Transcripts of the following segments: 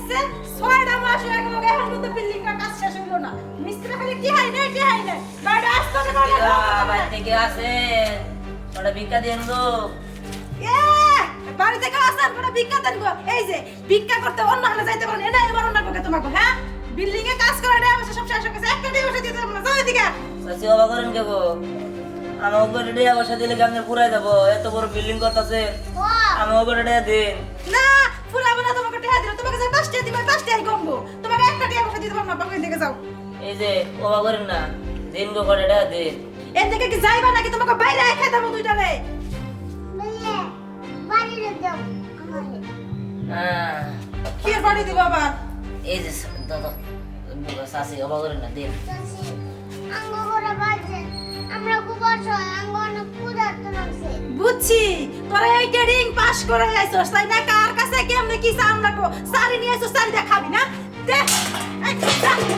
হইছে 6টা মাস হয়ে গেল এখন তো বিল্ডিং এর কাজ শেষ হলো না মিস্ত্রি খালি কি হয় না বাড়ি আসতে না বাড়ি থেকে আসে ওটা ভিক্ষা দেন গো বাড়ি থেকে আসার পরে ভিক্ষা দেন গো এই যে ভিক্ষা করতে অন্য হালে যাইতে পারেন না এবার অন্য কোকে তোমাকে হ্যাঁ বিল্ডিং এ কাজ করে দেয় অবশ্য সব শেষ হয়ে গেছে একটা দিয়ে বসে দিতে পারবো না যাও এদিকে চাচি বাবা করেন কে গো আমার ওপরে ডেয়া বসা দিলে গাঙ্গে পুরাই যাবো এত বড় বিল্ডিং করতেছে আমার ওপরে ডেয়া দিন না ফুলাবো না তোমাকে টেহা দিল তোমাকে যে 10 টাকা দিবে 10 টাকাই কমবো তোমাকে একটা দিয়ে বসে দিতে পারবো না বাবা এদিকে যাও এই যে বাবা করেন না দিন গো করে ডেয়া দিন এদিকে কি যাইবা নাকি তোমাকে বাইরে রেখে দেবো দুইটা রে বাড়ি দাও আমারে কি এর বাড়ি দিব আবার এই যে দাদা চাচি বাবা করেন না দিন চাচি আঙ্গোরা বাজে আমরা গোবর ছয় আঙ্গন পূজাতে লাগছে বুঝছি তোরা এই ট্রেডিং পাস করে আইছস তাই না কার কাছে কেমনে কি সাম লাগবো সারি নিয়ে আইছস সারি দেখাবি না দে এই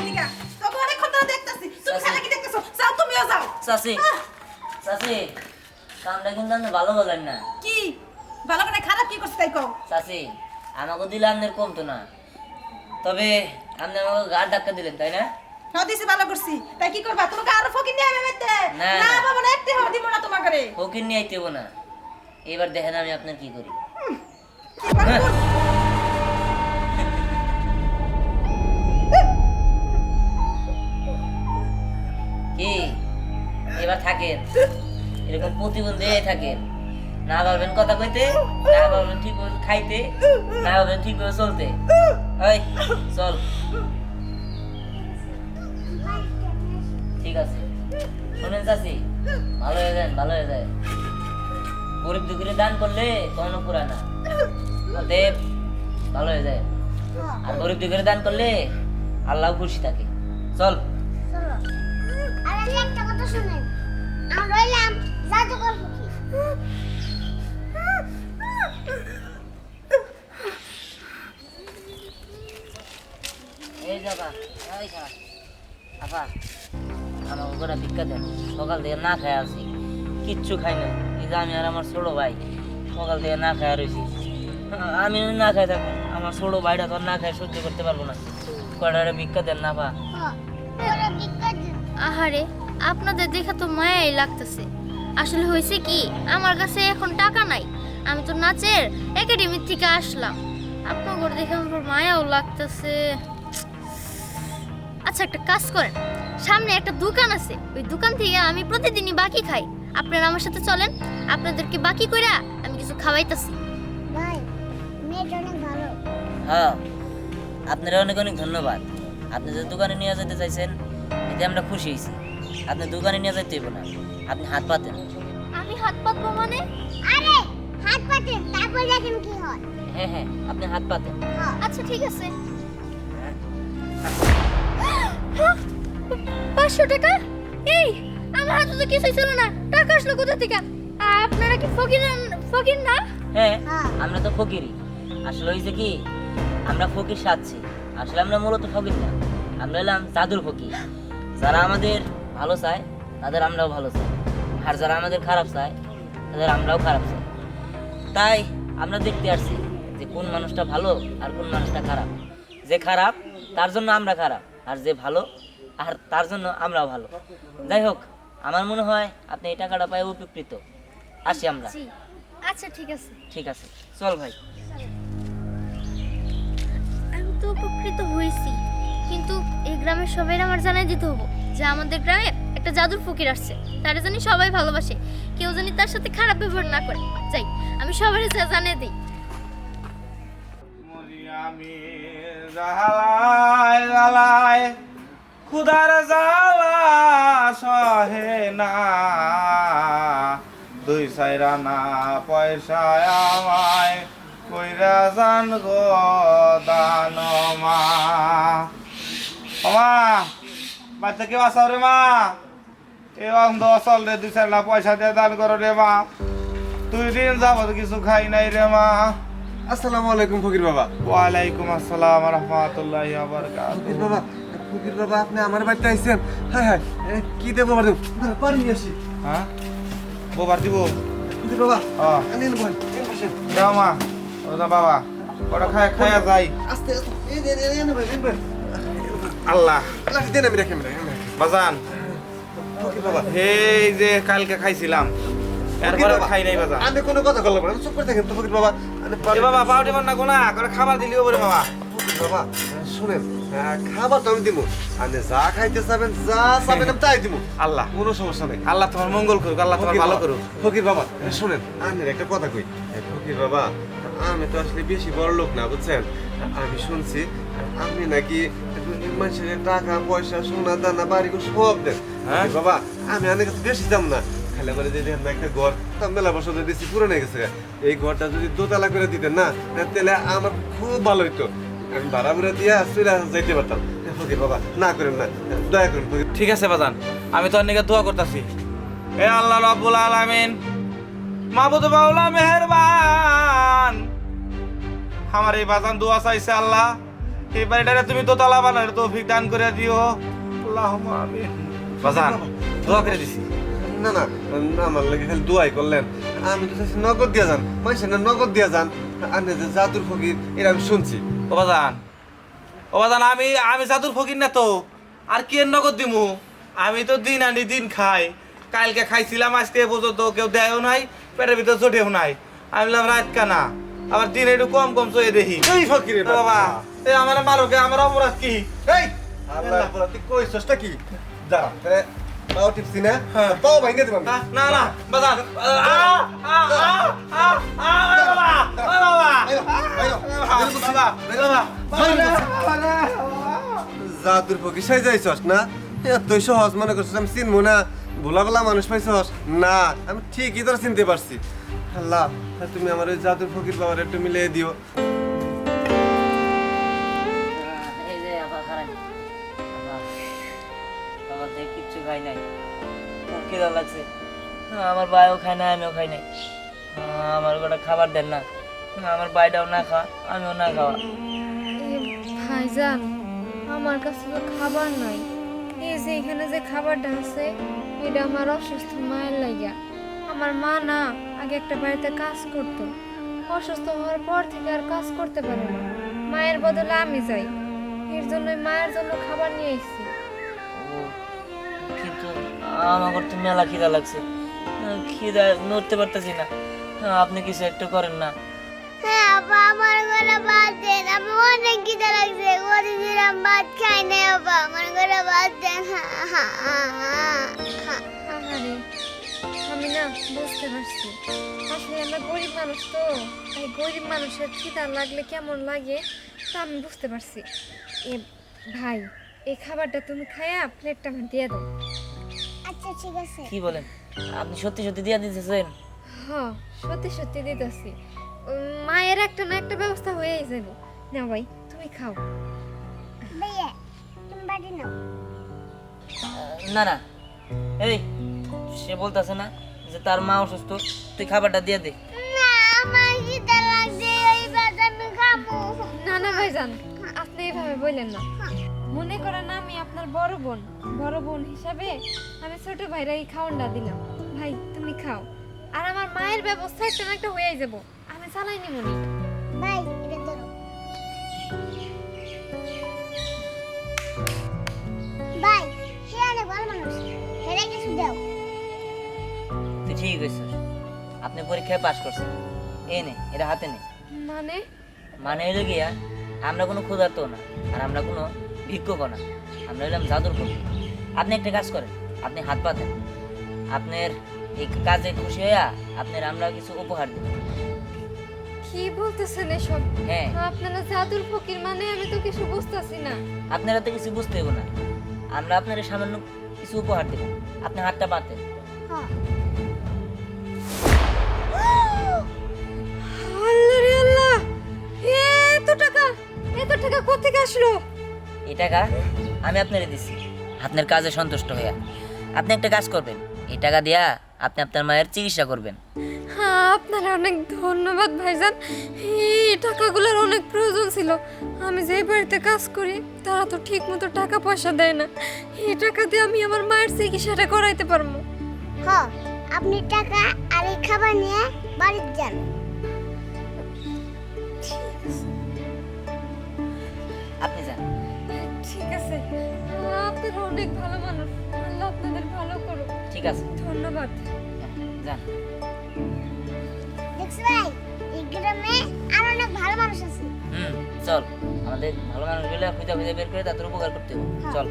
দিকা তো অনেকক্ষণ ধরে দেখতাছি তুমি খালি কি দেখতেছো যাও তুমিও যাও চাচি চাচি কামটা কিন্তু আপনি ভালো বলেন না কি ভালো করে খারাপ কি করছিস তাই কও চাচি আমাকে দিলে আপনার কমতো না তবে আপনি আমাকে গাড় ধাক্কা দিলেন তাই না দিছি ভালো করছি তাই কি করবা তোমাকে আরো ফকির নিয়ে আইতে না, না না। বাবা না একটি হবে দিব না তোমাকে রে ফকির নিয়ে আইতেব না এবার দেখেন আমি আপনার কি করি কি করব কি এবার থাকেন এরকম প্রতিবন্ধী থাকেন না পারবেন কথা কইতে না পারবেন ঠিক করে খাইতে না পারবেন ঠিক করে চলতে ওই চল ঠিক আছে শোনেন চাচি ভালো হয়ে যান ভালো হয়ে যায় গরিব দুঃখীরে দান করলে কোনো পুরা না অতএব ভালো হয়ে যায় আর গরিব দুঃখীরে দান করলে আল্লাহ খুশি থাকে চল চলো আর আমি একটা কথা শুনেন আমরা রইলাম জাদুকর ফুকি এই যাবা ওই যা আপা আমার ওরা ভিক্ষা দেন সকাল থেকে না খায় আছি কিচ্ছু খাই না এই যে আমি আর আমার ছোট ভাই সকাল থেকে না খায় রয়েছি আমি না খাই থাকবো আমার ছোট ভাইটা তো আর না খায় সহ্য করতে পারবো না কয়টা ভিক্ষা দেন না পা ওরা বিকাজ আহারে আপনাদের দেখা তো মায়াই লাগতেছে আসলে হয়েছে কি আমার কাছে এখন টাকা নাই আমি তো নাচের একাডেমি থেকে আসলাম আপনার ঘর দেখে আমার মায়াও লাগতেছে আচ্ছা একটা কাজ করেন সামনে একটা দোকান আছে ওই দোকান থেকে আমি প্রতিদিনই বাকি খাই আপনারা আমার সাথে চলেন আপনাদেরকে বাকি কইরা আমি কিছু খাওয়াইতাছি ভাই মেয়েটা অনেক ভালো হ্যাঁ আপনারা অনেক অনেক ধন্যবাদ আপনি যে দোকানে নিয়ে যেতে চাইছেন এতে আমরা খুশি হয়েছি আপনি দোকানে নিয়ে যেতে হইব না আপনি হাত পাতেন আমি হাত পাতবো মানে আরে হাত পাতে তারপর দেখেন কি হয় হ্যাঁ হ্যাঁ আপনি হাত পাতেন আচ্ছা ঠিক আছে 500 টাকা এই আমার হাতে তো কিছুই ছিল না টাকা আসলো কোথা থেকে আপনারা কি ফকির না হ্যাঁ হ্যাঁ। আমরা তো ফকিরই আসলে হয়েছে কি আমরা ফকির সাজছি আসলে আমরা মূলত ফকির না আমরা হলাম জাদুর ফকির যারা আমাদের ভালো চায় তাদের আমরাও ভালো চাই আর যারা আমাদের খারাপ চায় তাদের আমরাও খারাপ চাই তাই আমরা দেখতে আসছি যে কোন মানুষটা ভালো আর কোন মানুষটা খারাপ যে খারাপ তার জন্য আমরা খারাপ আর যে ভালো আর তার জন্য আমরাও ভালো যাই হোক আমার মনে হয় আপনি এই টাকাটা পাই উপকৃত আসি আমরা জি আচ্ছা ঠিক আছে ঠিক আছে চল ভাই আমি তো উপকৃত হয়েছি কিন্তু এই গ্রামের সবাই আমার জানাই দিতে হবো যে আমাদের গ্রামে একটা জাদুর ফকির আসছে তারা জানি সবাই ভালোবাসে কেউ জানি তার সাথে খারাপ ব্যবহার না করে যাই আমি সবারই জানিয়ে দিই আমি জালায় জালায় খুদার জালা সহে না দুই সাইরা না পয়সা আমায় কইরা জান গো দান মা বাচ্চা কেউ আসাও রে মা এ অন্ধ অসল রে দুই সাইরা পয়সা দিয়ে দান করো রে মা 2 দিন যাবত কিছু খাই নাই রে মা আসসালামু আলাইকুম ফকির বাবা। ওয়ালাইকুম আসসালাম ওয়া রাহমাতুল্লাহি ওয়া ফকির বারাকাতুহু। বাবা আপনি আমার বাড়িতে আইছেন? হ্যাঁ হ্যাঁ কি দেবো বাবা দেব পানি নিয়ে আসি। হ্যাঁ বোবার দিব ফকির বাবা হ্যাঁ আনিন বল দাও মা ও দা বাবা কটা খায়া যাই। আস্তে আস্তে এই নে ভাই ভাই আল্লাহ লাঠি দেন আমি রাখি বাজান, ফকির বাবা এই যে কালকে খাইছিলাম এরপরে খাই নাই বাজান। আমি কোনো কথা বললাম না, চুপ করে থাকেন তো ফকির বাবা। এ বাবা পাউডি মার না কোনা করে খাবার দিলিও বলে বাবা। ফকির বাবা শুনেন, খাবার তো আমি দিব, আপনি যা খাইতে চাবেন যা চাবেন আমি তাই দিব, আল্লাহ কোনো সমস্যা নেই। আল্লাহ তোমার মঙ্গল করুক, আল্লাহ তোমার ভালো করুক। ফকির বাবা শুনেন, আপনার একটা কথা কই। ফকির বাবা আমি তো আসলে বেশি বড় লোক না বুঝছেন, আমি শুনছি আপনি নাকি মানুষের টাকা পয়সা সোনা দানা বাড়ি সব দেন। হ্যাঁ? বাবা আমি অনেক কাছে বেশি দাম না, খালি আমার যে দেখেন না একটা ঘর তা মেলা বছর ধরে দিচ্ছি পুরো হয়ে গেছে, এই ঘরটা যদি দোতলা করে দিতেন না তাহলে আমার খুব ভালো হইতো, আমি ভাড়া করে দিয়ে চলে যাইতে পারতাম। ফকির বাবা না করেন না, দয়া করেন ফকির। ঠিক আছে বাজান, আমি তো অনেকে দোয়া করতেছি। এ আল্লাহ রাব্বুল আলামিন, মাবুদ মাওলা মেহেরবান, আমার এই বাজান দোয়া চাইছে আল্লাহ, এই বাড়িটারে তুমি দোতলা বানার তৌফিক দান করে দিও, আল্লাহুম্মা আমিন। বাজান দোয়া করে দিছি। না না না, আমার লাগে খালি দোয়াই করলেন, আমি তো চাইছি নগদ দিয়া যান, মানুষের না নগদ দিয়া যান, আপনি যে জাদুর ফকির এটা আমি শুনছি। ও বাজান, ও বাজান, আমি জাদুর ফকির না তো, আর কি এর নগদ দিমু? আমি তো দিন আনি দিন খাই, কালকে খাইছিলাম আজকে পর্যন্ত কেউ দেয়ও নাই, পেটের ভিতর চটেও নাই, আমি বললাম রাত কানা, আবার দিন একটু কম কম চয়ে দেখি। এই ফকিরে বাবা এ আমার মারোকে, আমার অপরাধ কি? এই আল্লাহ বলা তুই কইছসটা কি? যা তাহলে পাও টিপছি না, পাও ভাঙে দিবাম। না না না বাজান, জাদুর ফকির সাই যাইছস না, তুই সহজ মনে করছিস আমি চিনবো না, ভোলা ভোলা মানুষ পাইছস না, আমি ঠিকই তোর চিনতে পারছি। আল্লাহ তুমি আমার ওই জাদুর ফকির বাবার একটু মিলিয়ে দিও। এই যে আবার খারাপ বাবা যে কিচ্ছু খাই নাই, খুব খিদা লাগছে, আমার ভাইও খায় না আমিও খাই নাই, আমার গোটা খাবার দেন না, আমার ভাইটাও না খাওয়া আমিও না খাওয়া। ভাইজান আমার কাছে তো খাবার নাই, এই যে এখানে যে খাবারটা আছে এটা আমার অসুস্থ মায়ের লাগিয়া। আমার মা না আগে একটা বাড়িতে কাজ করতো, অসুস্থ হওয়ার পর থেকে আর কাজ করতে পারে না, মায়ের বদলে আমি যাই, এর জন্য মায়ের জন্য খাবার নিয়ে এসেছি। ও, কিন্তু আমার তো মেলা খিদা লাগছে, খিদা নড়তে পারতেছি না, আপনি কিছু একটু করেন না। হ্যাঁ আব্বা, আমার ঘরে ভাত দেন, আমি অনেক খিদে লাগছে, প্রতিদিন আমি ভাত খাই না আব্বা, আমার ঘরে ভাত দেন। আহারে আমি না বুঝতে পারছি, আসলে আমরা গরিব মানুষ তো, তাই গরিব মানুষের খিদা লাগলে কেমন লাগে তা আমি বুঝতে পারছি। এ ভাই এই খাবারটা তুমি খায়া প্লেটটা আমার দিয়ে দাও। আচ্ছা ঠিক আছে। কি বলেন, আপনি সত্যি সত্যি দিয়ে দিতেছেন? হ্যাঁ সত্যি সত্যি দিতেছি, মায়ের একটা না একটা ব্যবস্থা হয়েই যাবে। না ভাই তুমি খাও। ভাইয়া তুমি বাড়ি নাও। না না, এই সে বলতেছে না যে তার মা অসুস্থ, তুই খাবারটা দিয়ে দে। না আমার খিদে লাগছে, ওই ভাত আমি খাবো। না না ভাইজান আপনি এইভাবে বললেন না, মনে করেন আমি আপনার বড় বোন হিসাবে আমি ছোট ভাইরা এই খাওয়ানটা দিলাম, ভাই তুমি খাও, আর আমার মায়ের ব্যবস্থা একটা না একটা হয়েই যাব, আমি চালাই নি মনে। ভাই এটা ধরো। ভাই সে অনেক ভালো মানুষ, হেরে কিছু দাও। তুই ঠিক কইছিস, আপনি পরীক্ষায় পাশ করছেন, এই নে এটা হাতে নে। মানে মানে হইলো গিয়া আমরা কোনো ক্ষুধার্ত না, আর আমরা কোনো ভিক্ষুক না, আমরা হইলাম জাদুর ফকির। আপনি একটা কাজ করেন, আপনি হাত পাতেন, আপনার এই কাজে খুশি হইয়া আপনার আমরা কিছু উপহার দেব। কি বলতেছেন এসব? হ্যাঁ, আপনারা জাদুর ফকির মানে আমি তো কিছু বুঝতাছি না। আপনারা তো কিছু বুঝতে হইব না, আমরা আপনার সামান্য কিছু উপহার দেব, আপনি হাতটা পাতেন। হ্যাঁ আল্লাহ রে আল্লাহ, এত টাকা কোথেকে আসলো? এই টাকা আমি আপনারে দিছি আপনার কাজে সন্তুষ্ট হইয়া। আপনি একটা কাজ করবেন, এই টাকা দিয়া আপনি আপনার মায়ের চিকিৎসা করবেন। হ্যাঁ আপনার অনেক ধন্যবাদ ভাইজান, এই টাকাগুলোর অনেক প্রয়োজন ছিল, আমি যে বাড়িতে কাজ করি তারা তো ঠিক মতো টাকা পয়সা দেয় না, এই টাকা দিয়ে আমি আমার মায়ের চিকিৎসাটা করাইতে পারবো। হ্যাঁ আপনি টাকা আর এই খাবার নিয়ে বাড়িতে যান। ঠিক আছে। আপনি যান। ঠিক আছে, আপনারা অনেক ভালো মানুষ, আল্লাহ আপনাদের ভালো করুক। ঠিক আছে, ধন্যবাদ। যান। দেখছো ভাই এই গ্রামে আর অনেক ভালো মানুষ আছে। চল, আমাদের ভালো মানুষগুলো খুঁজে খুঁজে বের করে তাদের উপকার করতে হবে। চল।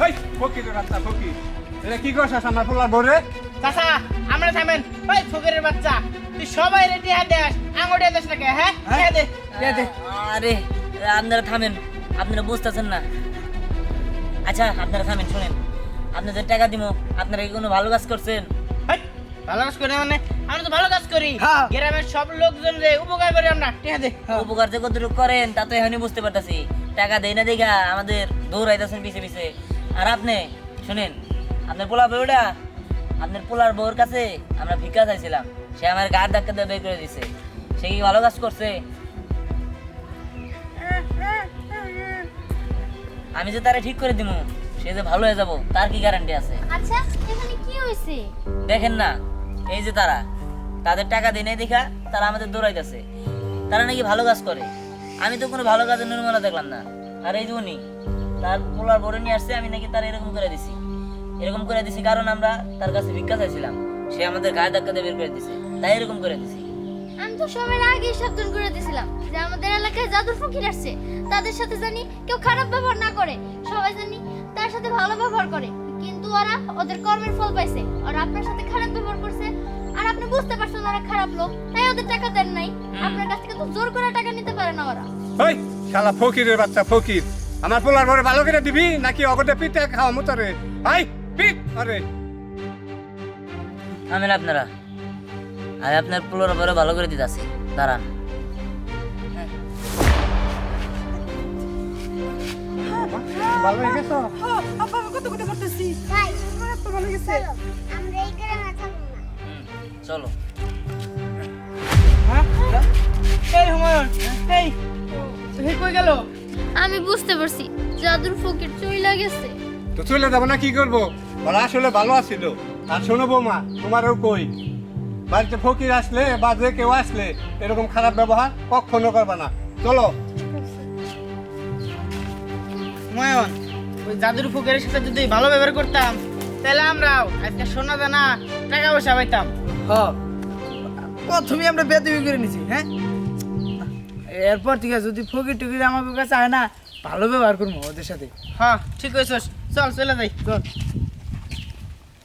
এই ফকিরের বাচ্চা ফকির, এটা কি করছিস আমার পোলার বউরে? চাচা আমরা থামেন। ওই ফকিরের বাচ্চা, তুই সবাই রেডি হাত দেস, আঙুলিয়া দেস নাকি? হ্যাঁ দে দে। আরে আপনারা থামেন, আপনারা বুঝতেছেন না। আচ্ছা আপনারা থামেন, শুনেন, আপনাদের টাকা দিব, আপনারা কি কোনো ভালো কাজ করছেন? হেই, ভালো কাজ করি মানে? আমরা তো ভালো কাজ করি, হ্যাঁ। গ্রামের সব লোকজন রে উপকার করি আমরা। ঠিক আছে, উপকার যে কতটুকু করেন তা তো এখনই বুঝতে পারতাছি। টাকা দেই না দেখা আমাদের দৌড়াইতেছেন পিছে পিছে। আর আপনি শুনেন, আপনার পোলা বউটা, আপনার পোলার বউর কাছে আমরা ভিক্ষা চাইছিলাম, সে আমার গাড় ধাক্কা দিয়ে বের করে দিছে। সে কি ভালো কাজ করছে? আমি যে তারা ঠিক করে দিব, সে যে ভালো হয়ে যাব তার কি গ্যারান্টি আছে? আচ্ছা এখানে কি হয়েছে? দেখেন না, এই যে তারা, তাদের টাকা দেয় নাই দেখা তারা আমাদের দৌড়াইতেছে। তারা নাকি ভালো কাজ করে। আমি তো কোনো ভালো কাজের নির্মলা দেখলাম না। আর এই যে উনি তার পোলার বড় নিয়ে আসছে, আমি নাকি তার এরকম করে দিছি। এরকম করে দিছি কারণ আমরা তার কাছে ভিক্ষা চাইছিলাম, সে আমাদের গায়ে ধাক্কা দিয়ে বের করে দিছে, তাই এরকম করে দিছি। আমি তো সবার আগেই সাবধান করে দিয়েছিলাম যে আমাদের এলাকায় জাদুর ফকির আসছে, তাদের সাথে জানি কেউ খারাপ ব্যবহার না করে, সবাই জানি তার সাথে ভালো ব্যবহার করে। কিন্তু ওরা ওদের কর্মের ফল পাইছে, আর আপনার সাথে খারাপ ব্যবহার করছে। আর আপনি বুঝতে পারছেন ওরা খারাপ লোক, তাই ওদের টাকা দেন নাই। আপনার কাছ থেকে তো জোর করে টাকা নিতে পারে না ওরা। ওই শালা ফকিরের বাচ্চা ফকির, আমার পোলার বউরে ভালো করে দিবি নাকি অগদে পিঠে খাওয়া মতরে? আই পিট আরে আমেন আপনারা, আমি আপনার পোলার বড় ভালো করে দিতেছি, দাঁড়ান। ভালো হয়ে গেছো? আব্বা আমি কত কথা করতেছি। ভাই আমার তো ভালো গেছে। চলো আমরা এই গ্রামে থাকবো না। চলো। এই হুমায়ুন, এই হে কই গেল? আমি বুঝতে পারছি জাদুর ফকির চইলা গেছে। তো চলে যাবো না, কি করবো? ওরা আসলে ভালো আছিল। আর শোনো বৌমা, তোমারও কই, বাড়িতে ফকির আসলে বা যে কেউ আসলে এরকম খারাপ ব্যবহার কখনো করবা না। চলো। হুমায়ুন, ওই জাদুর ফকিরের সাথে যদি ভালো ব্যবহার করতাম, তাহলে আমরাও আজকে সোনা দানা টাকা পয়সা পাইতাম। প্রথমে আমরা বেদবি করে নিছি, হ্যাঁ, এরপর থেকে যদি ফকির টুকির আমার কাছে আয় না, ভালো ব্যবহার করবো ওদের সাথে। হ্যাঁ ঠিক কইছস, চল চলে যাই চল।